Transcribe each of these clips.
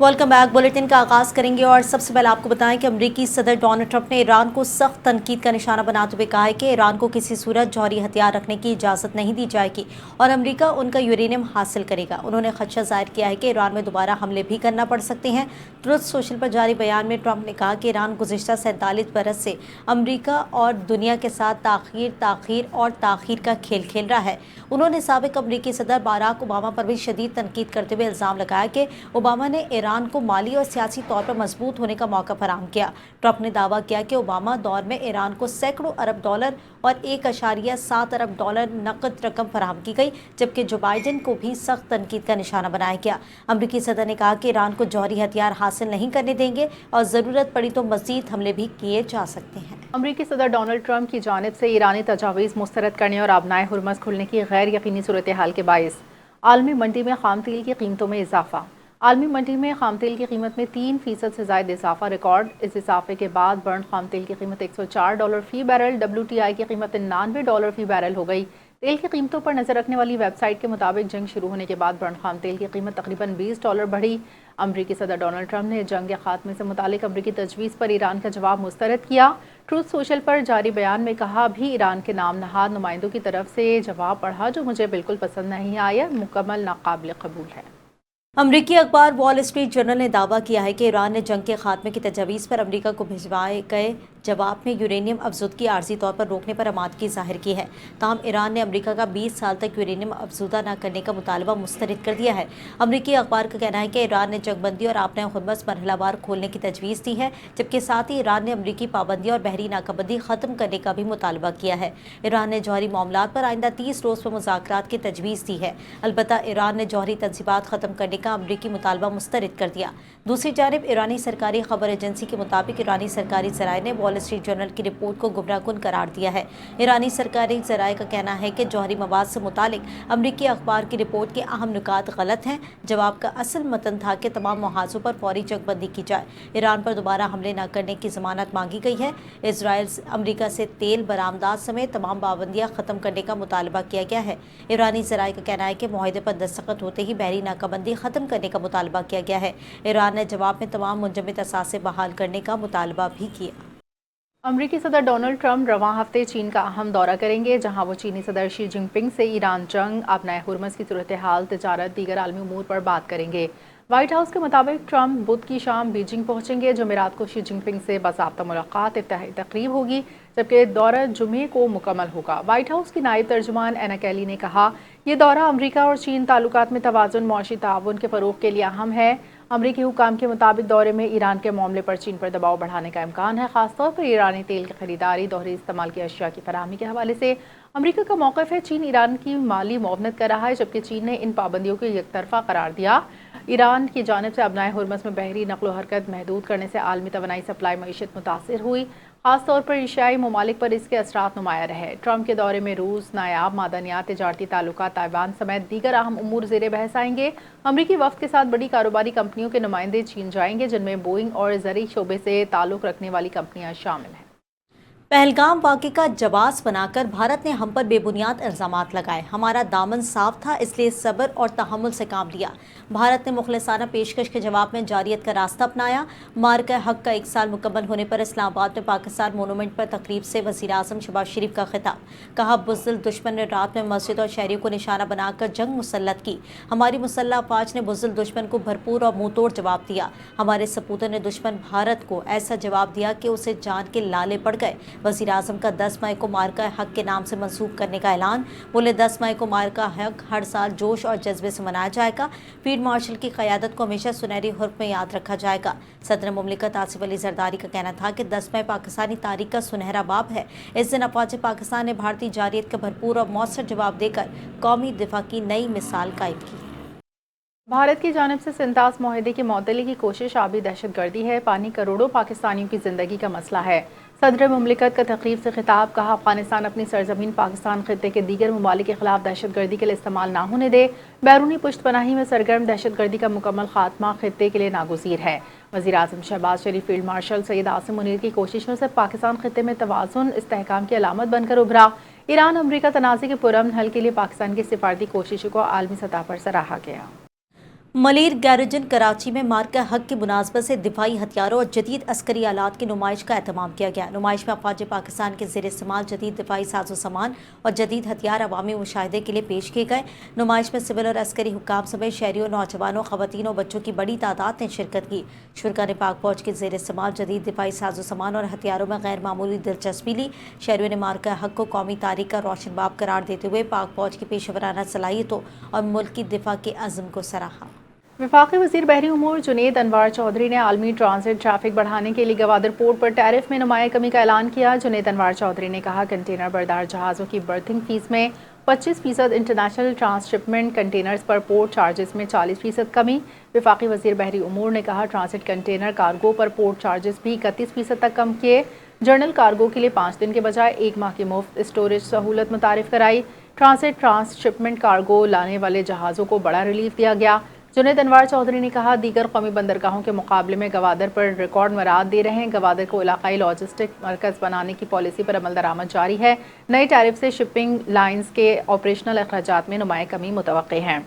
Welcome back. Bulletin का आगाज करेंगे और सबसे पहले आपको बताएं कि अमेरिकी सदर डोनाल्ड ट्रंप ने ईरान को सख्त तनकीद का निशाना बनाते हुए कहा है कि ईरान को किसी सूरत जौहरी हथियार रखने की इजाज़त नहीं दी जाएगी और अमेरिका उनका यूरेनियम हासिल करेगा। उन्होंने खदशा जाहिर किया है कि ईरान में दोबारा हमले भी करना पड़ सकते हैं। ट्रुथ सोशल पर जारी बयान में ट्रंप ने कहा कि ईरान गुज़िश्ता 47 बरस से अमेरिका और दुनिया के साथ ताख़ीर का खेल खेल रहा है। उन्होंने साबिक़ अमेरिकी सदर बाराक ओबामा पर भी शदीद तनकीद करते हुए इल्ज़ाम लगाया कि ओबामा ने ईरान को माली और सियासी तौर पर मजबूत होने का मौका फराहम किया। ट्रंप ने दावा किया कि ओबामा दौर में ईरान को सैकड़ों अरब डॉलर और 1.7 अरब डॉलर नकद रकम फराहम की गई, जबकि जो बाइडेन को भी सख्त तनकीद का निशाना बनाया गया। अमरीकी सदर ने कहा कि ईरान को जौहरी हथियार हासिल नहीं करने देंगे और ज़रूरत पड़ी तो मज़ीद हमले भी किए जा सकते हैं। अमरीकी सदर डोनाल्ड ट्रंप की जानिब से ईरानी तजावीज़ मुस्तरद करने और आबनाए हुर्मज़ खुलने की गैर यकीनी सूरत हाल के बायस आलमी मंडी में खाम तेल की कीमतों में इजाफा। आलमी मंडी में खाम तेल की कीमत में 3% से ज़ायद इजाफा रिकॉर्ड। इस इजाफे के बाद बर्न खाम तेल की कीमत $104 फ़ी बैरल, WTI की कीमत $99 फ़ी बैरल हो गई। तेल की कीमतों पर नज़र रखने वाली वेबसाइट के मुताबिक जंग शुरू होने के बाद बर्न खाम तेल की कीमत तकरीबन $20 बढ़ी। अमरीकी सदर डोनाल्ड ट्रंप ने जंग के खात्मे से मुतालिक अमरीकी तजवीज़ पर ईरान का जवाब मुस्तरद किया। ट्रूथ सोशल पर जारी बयान में कहा, भी ईरान के नाम नहाद नुमाइंदों की तरफ से जवाब पढ़ा जो मुझे बिल्कुल पसंद नहीं आया, मुकम्मल नाकाबिल कबूल है। अमरीकी अखबार वॉल स्ट्रीट जर्नल ने दावा किया है कि ईरान ने जंग के खात्मे की तजवीज़ पर अमरीका को भिजवाए गए जवाब में यूरेनियम अफजुदगी आर्जी तौर पर रोकने पर आमादगी जाहिर की है। ताहम ईरान ने अमरीका का 20 साल तक यूरेनियम अफजुदा न करने का मुतालबा मुस्तरद कर दिया है। अमरीकी अखबार का कहना है कि ईरान ने जंगबंदी और आपने हुर्मस मरहलावार खोलने की तजवीज़ दी है, जबकि साथ ही ईरान ने अमरीकी पाबंदी और बहरी नाकाबंदी ख़त्म करने का भी मुतालबा किया है। ईरान ने जौहरी मामलात पर आइंदा 30 रोज़ पर मुज़ाकरात की तजवीज़ दी है। अलबत्ता ईरान ने जौहरी तंजीबात ख़त्म करने का अमरीकी मुतालबा मुस्तरद कर दिया। दूसरी जानिब ईरानी सरकारी खबर एजेंसी के मुताबिक ईरानी सरकारी ज़राए ने वॉल स्ट्रीट जर्नल की रिपोर्ट को गुमराहकुन करार दिया है। ईरानी सरकारी ज़राए का कहना है कि जौहरी मवाद से मुतालिक अमरीकी अखबार की रिपोर्ट के अहम नुकात गलत हैं। जवाब का असल मतन था कि तमाम मुहाज़ों पर फौरी जंगबंदी की जाए। ईरान पर दोबारा हमले न करने की ज़मानत मांगी गई है। इसराइल अमरीका से तेल बरामदात समेत तमाम पाबंदियाँ ख़त्म करने का मुतालबा किया गया है। ईरानी ज़राए का कहना है कि मुआहदे पर दस्तखत होते ही बहरी नाकाबंदी ख़त्म करने का मुतालबा किया गया है। ईरान ने जवाब में तमाम मुंजमद असासे बहाल करने का मुतालबा भी किया। अमरीकी सदर डोनाल्ड ट्रंप रवां हफ्ते चीन का अहम दौरा करेंगे, जहां वो चीनी सदर शी जिनपिंग से ईरान जंग, आबनाए हुर्मस की सूरत हाल, तजारत, दीगर आलमी उमूर पर बात करेंगे। व्हाइट हाउस के मुताबिक ट्रंप बुध की शाम बीजिंग पहुंचेंगे। जुमेरात को शी जिनपिंग से बाज़ाब्ता मुलाकात, इफ्तिताही तकरीब होगी, जबकि दौरा जुमे को मुकम्मल होगा। व्हाइट हाउस की नायब तर्जुमान एना कैली ने कहा, यह दौरा अमरीका और चीन ताल्लुकात में तवाज़ुन, मौशी ताउन के फ़रोग़ के लिए अहम है। अमरीकी हुकाम के मुताबिक दौरे में ईरान के मामले पर चीन पर दबाव बढ़ाने का इम्कान है, खासतौर पर ईरानी तेल की खरीदारी, दोहरे इस्तेमाल की अशिया की फराहमी के हवाले से। अमरीका का मौक़िफ़ है, चीन ईरान की माली मुआवनत कर रहा है, जबकि चीन ने इन पाबंदियों को एकतरफ़ा करार दिया। ईरान की जानिब से अबनाए हुर्मस में बहरी नक़्ल व हरकत महदूद करने से आलमी तवानाई सप्लाई मईशत मुतासिर हुई, खासतौर पर एशियाई ममालिक पर इसके असरात नुमाया रहे। ट्रंप के दौरे में रूस, नायाब मादनियात, तजारती ताल्लुकात, ताइवान समेत दीगर अहम उमूर ज़ेरे बहस आएंगे। अमरीकी वफ़द के साथ बड़ी कारोबारी कंपनियों के नुमाइंदे चीन जाएंगे, जिनमें बोइंग और ज़रई शोबे से ताल्लुक़ रखने वाली कंपनियां शामिल हैं। पहलगाम वाक़े का जवाब बनाकर भारत ने हम पर बेबुनियाद इल्ज़ामात लगाए। हमारा दामन साफ था, इसलिए सब्र और तहम्मुल से काम लिया। भारत ने मुखलिसाना पेशकश के जवाब में जारियत का रास्ता अपनाया। मार्का हक का 1 साल मुकम्मल होने पर इस्लामाबाद में पाकिस्तान मोनूमेंट पर तकरीब से वज़ीर आज़म शहबाज शरीफ का खिताब। कहा, बुज़दिल दुश्मन ने रात में मस्जिद और शहरियों को निशाना बनाकर जंग मुसल्लत की। हमारी मुसल्लह अफवाज ने बुज़दिल दुश्मन को भरपूर और मुँह तोड़ जवाब दिया। हमारे सपूतों ने दुश्मन भारत को ऐसा जवाब दिया कि उसे जान के लाले पड़ गए। वज़ीर आज़म का 10 मई को मार्का हक के नाम से मंसूब करने का ऐलान। बोले, 10 मई को मार्का हक हर साल जोश और जज्बे से मनाया जाएगा। फील्ड मार्शल की क़यादत को हमेशा सुनहरी हुर्फ में याद रखा जाएगा। सदर मुमलिकत आसिफ अली जरदारी का कहना था कि 10 मई पाकिस्तानी तारीख का सुनहरा बाब है। इस दिन अफवाज पाकिस्तान ने भारतीय जारियत का भरपूर और मौसर जवाब देकर कौमी दिफा की नई मिसाल कायम की। भारत की जानिब से सिंतास मुआहदे की मअतली की कोशिश आबी दहशत गर्दी है। पानी करोड़ों पाकिस्तानियों की जिंदगी का मसला है। सदर मुमलिकत का तकरीब से खिताब। कहा, अफगानिस्तान अपनी सरजमीन पाकिस्तान खित्ते के दीगर ममालिक के खिलाफ दहशत गर्दी के लिए इस्तेमाल ना होने दे। बैरूनी पुश्त पनाही में सरगर्म दहशत गर्दी का मुकम्मल खात्मा खित्ते के लिए नागुज़ीर है। वज़ीर आज़म शहबाज शरीफ फील्ड मार्शल सैयद आसिम मुनीर की कोशिशों से पाकिस्तान खित्ते में तवाज़ुन इस्तेहकाम की अलामत बनकर उभरा। ईरान अमरीका तनाज़े के पुरअमन हल के लिए पाकिस्तान की सिफारती कोशिशों को आलमी सतह पर सराहा गया। मलिर गैरेजन कराची में मार्का हक की मुनासबत से दिफाई हथियारों और जदीद अस्करी आलात की नुमाइश का एहतमाम किया गया। नुमाइश में अफवाज पाकिस्तान के ज़ेर इस्तेमाल जदीद दिफाई साजो सामान और जदीद हथियार अवामी मुशाहिदे के लिए पेश किए गए। नुमाइश में सिविल और अस्करी हुक्काम समेत शहरियों, नौजवानों, खवातीन और बच्चों की बड़ी तादाद ने शिरकत की। शुरका ने पाक फौज के ज़ेर इस्तेमाल जदीद दिफाई साजो सामान और हथियारों में गैर मामूली दिलचस्पी ली। शहरियों ने मार्का हक को कौमी तारीख का रोशन बाब करार देते हुए पाक फौज की पेशेवराना सलाहियतों और मुल्क की दिफा के अज़्म को सराहा। वफाकी वज़ीर बहरी उमूर जुनेद अनवार चौधरी ने आलमी ट्रांजिट ट्रैफिक बढ़ाने के लिए गवादर पोर्ट पर टैरिफ में नुमाया कमी का ऐलान किया। जुनेद अनवार चौधरी ने कहा, कंटेनर बरदार जहाज़ों की बर्थिंग फीस में 25% इंटरनेशनल ट्रांसशिपमेंट कंटेनर्स पर पोर्ट चार्जेस में 40% कमी। वफाकी वज़ीर बहरी उमूर ने कहा, ट्रांजिट कंटेनर कार्गो पर पोर्ट चार्जेस भी 31% तक कम किए। जर्नल कार्गो के लिए 5 दिन के बजाय 1 माह की मुफ्त स्टोरेज सहूलत मुतारिफ कराई। ट्रांजिट ट्रांसशिपमेंट कार्गो लाने वाले जहाज़ों को बड़ा रिलीफ दिया गया। जुनेद अनवार चौधरी ने कहा, दीगर कौमी बंदरगाहों के मुकाबले में गवादर पर रिकॉर्ड मराद दे रहे हैं। गवादर को इलाकाई लॉजिस्टिक मरकज़ बनाने की पॉलिसी पर अमल दरामद जारी है। नए टैरिफ से शिपिंग लाइन्स के ऑपरेशनल अखराजात में नुमाया कमी मुतवक्के हैं।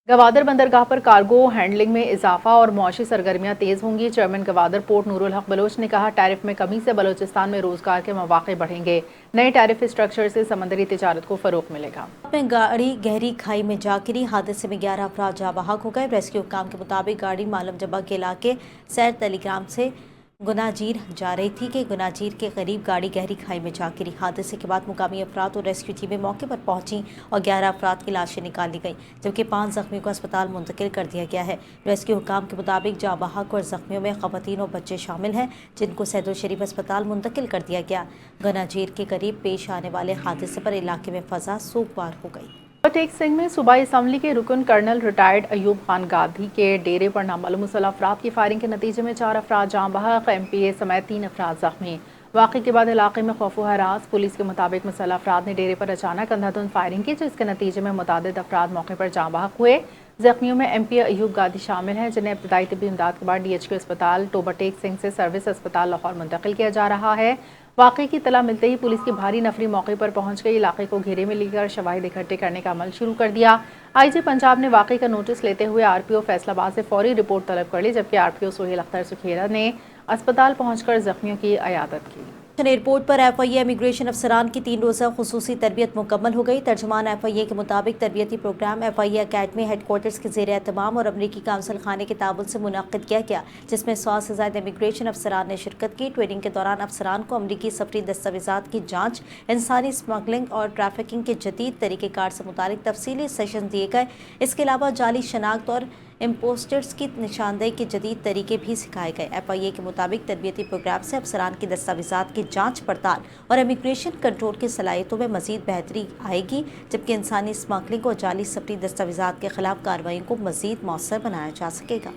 गवादर बंदरगाह पर कार्गो हैंडलिंग में इजाफा और मौशी सरगर्मियां तेज़ होंगी। चेयरमैन गवादर पोर्ट नूरुल हक बलोच ने कहा, टैरिफ में कमी से बलोचिस्तान में रोजगार के मौके बढ़ेंगे। नए टैरिफ स्ट्रक्चर से समंदरी तिजारत को फरोग मिलेगा। गाड़ी गहरी खाई में जा गिरी, हादसे में 11 अफराद जाँ बहक हो गए। रेस्क्यू हुक्काम के मुताबिक गाड़ी मालम जबा के इलाके सैर टेलीग्राम से गुनाजीर जा रही थी कि गुनाजीर के करीब गाड़ी गहरी खाई में जा गिरी। हादसे के बाद मुकामी अफराद और रेस्क्यू टीमें मौके पर पहुंची और 11 अफराद की लाशें निकाल ली गई, जबकि 5 जख्मियों को अस्पताल मुंतकिल कर दिया गया है। रेस्क्यू हुक्काम के मुताबिक जाँ बहक और जख्मियों में खवातीन और बच्चे शामिल हैं, जिनको सैदुल शरीफ अस्पताल मुंतकिल कर दिया गया। गुनाजीर के करीब पेश आने वाले हादसे पर इलाके में फजा सूखवार हो गई। टेक सिंह में सूबाई असम्बली के रुकन कर्नल रिटायर्ड अयूब खान गांधी के डेरे पर नामालूम मुसल्लह अफराद की फायरिंग के नतीजे में 4 अफराद जाँ बहक, MPA समेत 3 अफराद जख्मी। वाक़े के बाद इलाके में खौफ व हरास। पुलिस के मुताबिक मुसल्लह अफराद ने डेरे पर अचानक अंधाधुंध फायरिंग की, जिसके नतीजे में मुतादिद अफराद मौके पर जाँ बहक हुए। जख्मियों में MPA अयूब गांधी शामिल हैं, जिन्हें इब्तदाई तिब्बी इमदाद के बाद DHQ अस्पताल टोबा-टेक सिंह से सर्विस अस्पताल लाहौर मुंतकिल किया जा रहा है। वाक़े की इत्तला मिलते ही पुलिस की भारी नफरी मौके पर पहुंच गई। इलाके को घेरे में लेकर शवाहिद इकट्ठे करने का अमल शुरू कर दिया। IG पंजाब ने वाक़े का नोटिस लेते हुए RPO फैसलाबाद से फौरी रिपोर्ट तलब कर ली, जबकि RPO सोहेल अख्तर सुखेरा ने अस्पताल पहुंचकर जख्मियों की अयादत की। एयरपोर्ट पर FIA इमिग्रेशन अफसरान की 3 रोज़ा खुसूसी तरबियत मुकम्मल हो गई। तर्जुमान FIA के मुताबिक तरबियती प्रोग्राम FIA अकेडमी हेडक्वार्टर्स के ज़ेर एहतमाम और अमरीकी काउंसिल खाने के ताबन से मुनक़्क़िद किया गया, जिसमें 100 से ज़ायद इमिग्रेशन अफसरान ने शिरकत की। ट्रेनिंग के दौरान अफसरान को अमरीकी सफरी दस्तावेज़ात की जाँच, इंसानी स्मगलिंग और ट्रैफिकिंग के जदीद तरीक़ेकार से मुतालिक तफसीली सेशन दिए गए। इसके अलावा जाली शनाख्त और इम्पोस्टर्स की निशानदेही के जदीद तरीके भी सिखाए गए। FIA के मुताबिक तरबियती प्रोग्राम से अफसरान की दस्तावेज़ात की जांच पड़ताल और इमिग्रेशन कंट्रोल की सलाहियतों में मज़ीद बेहतरी आएगी, जबकि इंसानी स्मगलिंग और जाली सफरी दस्तावेज़ात के खिलाफ कार्रवाई को मज़ीद मौसर बनाया जा सकेगा।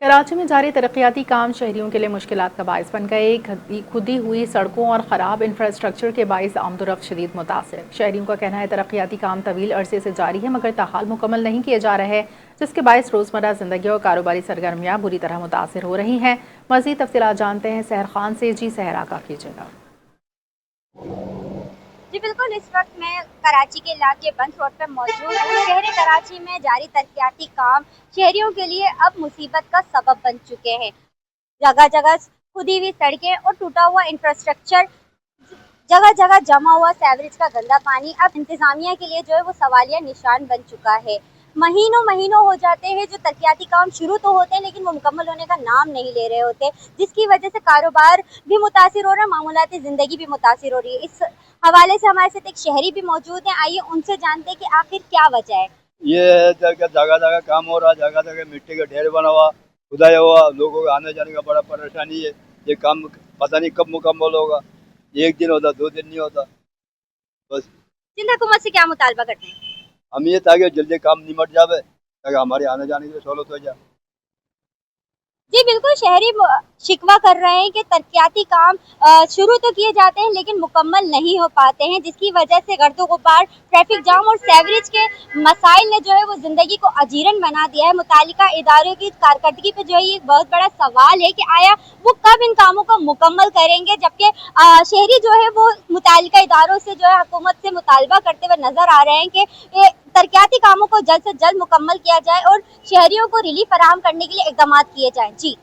कराची में जारी तरक्याती काम शहरियों के लिए मुश्किलात का बायस बन गए। खुदी हुई सड़कों और ख़राब इंफ्रास्ट्रक्चर के बायस आमदोरफ्त शदीद मुतासिर। शहरियों का कहना है, तरक्याती काम तवील अरसे से जारी है, मगर ताहाल मुकम्मल नहीं किए जा रहे, जिसके बायस रोज़मर्रा ज़िंदगी और कारोबारी सरगर्मियाँ बुरी तरह मुतासिर हो रही हैं। मज़ीद तफसीलात जानते हैं सहर खान से। जी सहर, आगाह कीजिएगा। जी बिल्कुल, इस वक्त मैं कराची के इलाके बंद रोड पर मौजूद हूँ। शहर कराची में जारी तरक्याती काम शहरियों के लिए अब मुसीबत का सबब बन चुके हैं। जगह जगह खुदी हुई सड़कें और टूटा हुआ इंफ्रास्ट्रक्चर, जगह जगह जमा हुआ सीवरेज का गंदा पानी अब इंतजामिया के लिए जो है वो सवालिया निशान बन चुका है। महीनों हो जाते हैं जो तरक्याती काम शुरू तो होते हैं, लेकिन वो मुकम्मल होने का नाम नहीं ले रहे होते, जिसकी वजह से कारोबार भी मुतासिर हो रहा है, मामूलाती ज़िंदगी भी मुतासिर हो रही है। इस हवाले से हमारे साथ एक शहरी भी मौजूद हैं। आइए उनसे जानते हैं कि आखिर क्या वजह है। ये जगह जगह काम हो रहा है, जगह जगह मिट्टी का ढेर बना हुआ, खुदाया हुआ, लोगों को आने जाने का बड़ा परेशानी है। ये काम पता नहीं कब मुकम्मल होगा, 1 दिन होता, 2 दिन नहीं होता। बस सिंध हुकूमत से क्या मुतालबा करते हैं? हम ये ताकि जल्दी काम निमट जावे, ताकि हमारे आने जाने की सहूलत हो जाए। जी बिल्कुल, शहरी शिकवा कर रहे हैं कि तरक्याती काम शुरू तो किए जाते हैं लेकिन मुकम्मल नहीं हो पाते हैं, जिसकी वजह से गर्दो गुबार, ट्रैफिक जाम और सीवरेज के मसाइल ने जो है वो जिंदगी को अजीरन बना दिया है। मुतालिका इदारों की कारकर्दगी पे जो है ये एक बहुत बड़ा सवाल है कि आया वो कब इन कामों को मुकम्मल करेंगे, जबकि शहरी जो है वो मुतालिका इदारों से जो है हुकूमत से मुतालबा करते हुए नजर आ रहे हैं कि ये तरक्याती कामों को जल्द से जल्द मुकम्मल किया जाए और शहरियों को रिलीफ फराहम करने के लिए इकदाम किए जाएं। जी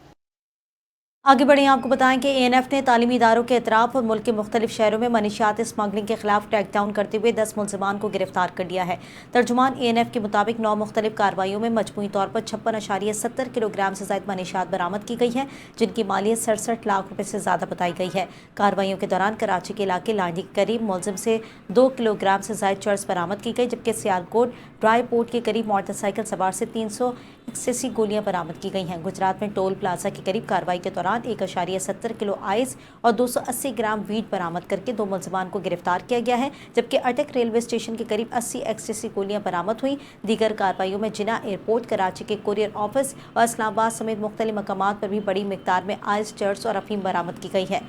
आगे बढ़े आपको बताएं कि ANF ने तालीमी इदारों के अतराफ और मुल्क के मुख्तलिफ शहरों में मनीशियात स्मगलिंग के खिलाफ क्रैकडाउन करते हुए 10 मुलजमान को गिरफ्तार कर लिया है। तर्जुमान ANF के मुताबिक 9 मुख्तलिफ कार्रवाइयों में मजमूई तौर पर 56.70 किलोग्राम से ज़ायद मनीशियात बरामद की गई है, जिनकी मालियत 67 लाख रुपये से ज़्यादा बताई गई है। कार्रवाइयों के दौरान कराची के इलाके लांडी के करीब मुलजिम से 2 किलोग्राम से ज़ायद चर्स बरामद की गई, जबकि सियालकोट ड्राई पोर्ट के करीब मोटरसाइकिल सवार से 381 गोलियां बरामद की गई हैं। गुजरात में टोल प्लाजा के करीब कार्रवाई के दौरान 1.70 किलो आइस और 280 ग्राम वीट बरामद करके 2 मुलजमान को गिरफ्तार किया गया है, जबकि अटक रेलवे स्टेशन के करीब 80 एक्सटेसी गोलियां बरामद हुई। दीगर कार्रवाइयों में जिना एयरपोर्ट, कराची के कुरियर ऑफिस और इस्लामाबाद समेत मुख्तलिफ मकामात पर भी बड़ी मिकदार में आइस, चर्स और अफीम बरामद की गई है।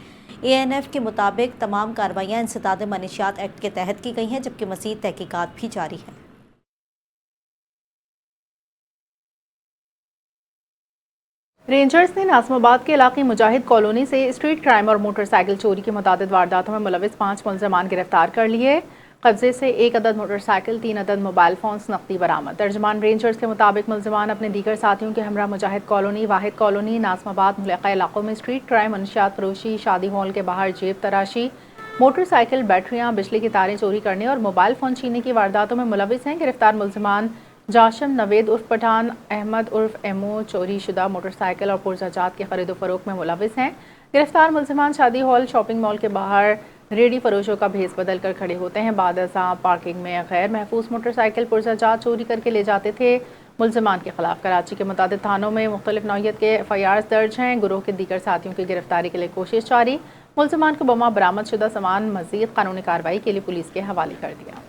ANF के मुताबिक तमाम कार्रवाइयाँ इंसदाद मनीशियात एक्ट के तहत की गई हैं, जबकि मज़ीद तहकीकात भी जारी है। रेंजर्स ने नाज़िमाबाद के इलाके मुजाहिद कॉलोनी से स्ट्रीट क्राइम और मोटरसाइकिल चोरी की मुतादिद वारदातों में मुलविस 5 मुलजमान गिरफ्तार कर लिए। कब्जे से 1 अदद मोटरसाइकिल, 3 अदद मोबाइल फ़ोन्स, नकदी बरामद। तर्जुमान रेंजर्स के मुताबिक मुलजमान अपने दीगर साथियों के हमरा मुजाहिद कॉलोनी, वाहिद कॉलोनी, नाज़िमाबाद मुलक्का इलाकों में स्ट्रीट क्राइम, मनशियात फरोशी, शादी हॉल के बाहर जेब तराशी, मोटरसाइकिल, बैटरियाँ, बिजली की तारें चोरी करने और मोबाइल फ़ोन छीनने की वारदातों में मुलविस हैं। गिरफ्तार मुलजमान जाशम नवेद उर्फ पठान, अहमद उर्फ एमओ चोरी शुदा मोटरसाइकिल और पुरजाजात के खरीदो फरोख्त में मुलविस हैं। गिरफ्तार मुलजमान शादी हॉल, शॉपिंग मॉल के बाहर रेडी फरोशों का भेस बदल कर खड़े होते हैं। बाद अज़ां पार्किंग में गैर महफूज मोटरसाइकिल पुरजाजात चोरी करके ले जाते थे। मुलजमान के खिलाफ कराची के मुतादिद थानों में मुख्तलिफ नौइयत के FIRs दर्ज हैं। गुरोह के दीगर साथियों की गिरफ्तारी के लिए कोशिश जारी। मुलजमान को बमा बरामद शुदा सामान मज़ीद कानूनी कार्रवाई के लिए पुलिस के हवाले कर दिया।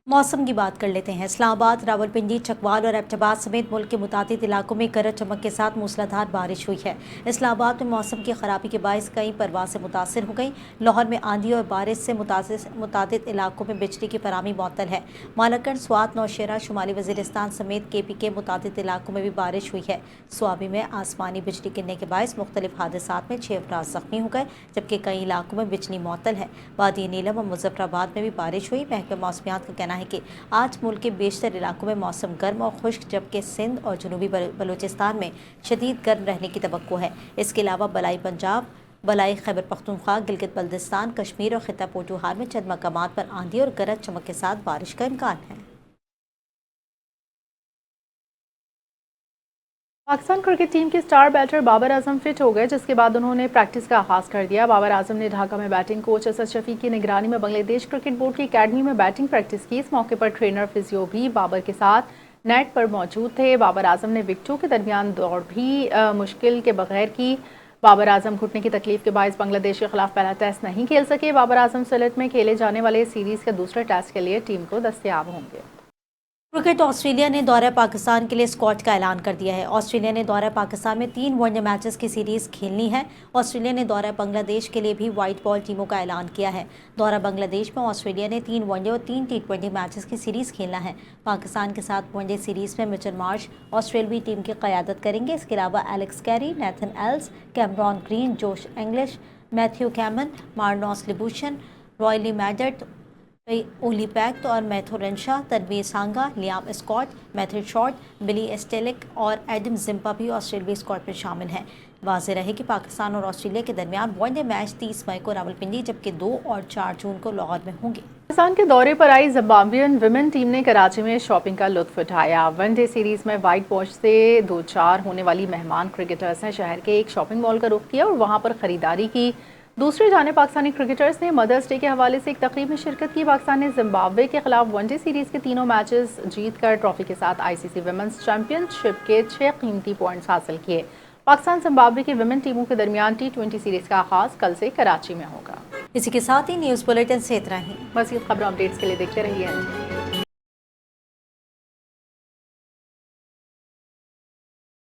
मौसम की बात कर लेते हैं। इस्लामाबाद, रावलपिंडी, चकवाल और एबटाबाद समेत मुल्क के मुतादिद इलाकों में गरज चमक के साथ मूसलाधार बारिश हुई है। इस्लामाबाद में मौसम की खराबी के बायस कई परवासें मुतासर हो गई। लाहौर में आंधी और बारिश से मुतादिद इलाकों में बिजली की फराहमी मुअत्तल है। मालाकंड, स्वात, नौशेरा, शुमाली वजीरिस्तान समेत KP के मुतादिद इलाकों में भी बारिश हुई है। स्वाबी में आसमानी बिजली गिरने के बायस मुख्तलिफ हादसात में 6 अफराद जख्मी हो गए, जबकि कई इलाकों में बिजली मुअत्तल है। वादी नीलम और मुजफ्फराबाद में भी बारिश हुई। महकमा मौसमियात का कहना है कि आज मुल्क के बेशतर इलाकों में मौसम गर्म और खुश्क, जबकि सिंध और जनूबी बलूचिस्तान में शदीद गर्म रहने की तवक्को है। इसके अलावा बलाई पंजाब, बलाई खैबर पख्तूनख्वा, गिलगित बल्तिस्तान, कश्मीर और खिता पोटूहार में चंद मकामात पर आंधी और गरज चमक के साथ बारिश का इम्कान है। पाकिस्तान क्रिकेट टीम के star batter Babar Azam fit हो गए, जिसके बाद उन्होंने प्रैक्टिस का आगाज़ कर दिया। बाबर आजम ने ढाका में बैटिंग कोच असद शफीक की निगरानी में बांग्लादेश क्रिकेट बोर्ड की अकेडमी में बैटिंग प्रैक्टिस की। इस मौके पर ट्रेनर फिजियो भी बाबर के साथ नेट पर मौजूद थे। बाबर आजम ने विकेटों के दरमियान दौड़ भी मुश्किल के बगैर की। बाबर आजम घुटने की तकलीफ के बायस बांग्लादेश के खिलाफ पहला टेस्ट नहीं खेल सके। बाबर आजम सिलेट में खेले जाने वाले सीरीज़ के दूसरे टेस्ट के लिए टीम को दस्तयाब होंगे। क्रिकेट ऑस्ट्रेलिया ने दौरे पाकिस्तान के लिए स्क्वाड का ऐलान कर दिया है। ऑस्ट्रेलिया ने दौरे पाकिस्तान में 3 वनडे मैचेस की सीरीज़ खेलनी है। ऑस्ट्रेलिया ने दौरे बांग्लादेश के लिए भी वाइट बॉल टीमों का ऐलान किया है। दौरा बांग्लादेश में ऑस्ट्रेलिया ने 3 वनडे और 3 T20 मैचेस की सीरीज़ खेलना है। पाकिस्तान के साथ वनडे सीरीज़ में मिचेल मार्श ऑस्ट्रेलवी टीम की क़यादत करेंगे। इसके अलावा Alex Carey, Nathan Ellis, Cameron Green, Josh Inglis, Matthew Kuhnemann, Marnus Labuschagne, Riley Meredith, Ollie पैक्ट और Matthew Renshaw, Tanveer Sangha, Liam Scott, Matthew Short, Billy Stanlake और एडम जिम्पा भी ऑस्ट्रेलियाई स्क्वाड में शामिल हैं। वाज़ेह रहे कि पाकिस्तान और ऑस्ट्रेलिया के दरमियान वनडे मैच 30 मई को रावलपिंडी, जबकि 2 और 4 जून को लाहौर में होंगे। पाकिस्तान के दौरे पर आई जिम्बाब्वियन विमेन टीम ने कराची में शॉपिंग का लुत्फ उठाया। वनडे सीरीज में व्हाइट वॉश से 2-4 होने वाली मेहमान क्रिकेटर्स ने शहर के एक शॉपिंग मॉल का रुख किया और वहां पर खरीदारी की। दूसरी जाने पाकिस्तानी क्रिकेटर्स ने मदर्स डे के हवाले से एक तकरीब में शिरकत की। पाकिस्तान ने जिम्बाब्वे के खिलाफ वनडे सीरीज़ के तीनों मैचेस जीतकर ट्रॉफी के साथ ICC विमेंस चैंपियनशिप के 6 कीमती पॉइंट्स हासिल किए। पाकिस्तान जिम्बाब्वे की विमेन टीमों के दरमियान T20 सीरीज़ का आगाज़ कल से कराची में होगा। इसी के साथ ही न्यूज़ बुलेटिन से इतना ही। मज़ीद खबरों अपडेट्स के लिए देखते रहिए।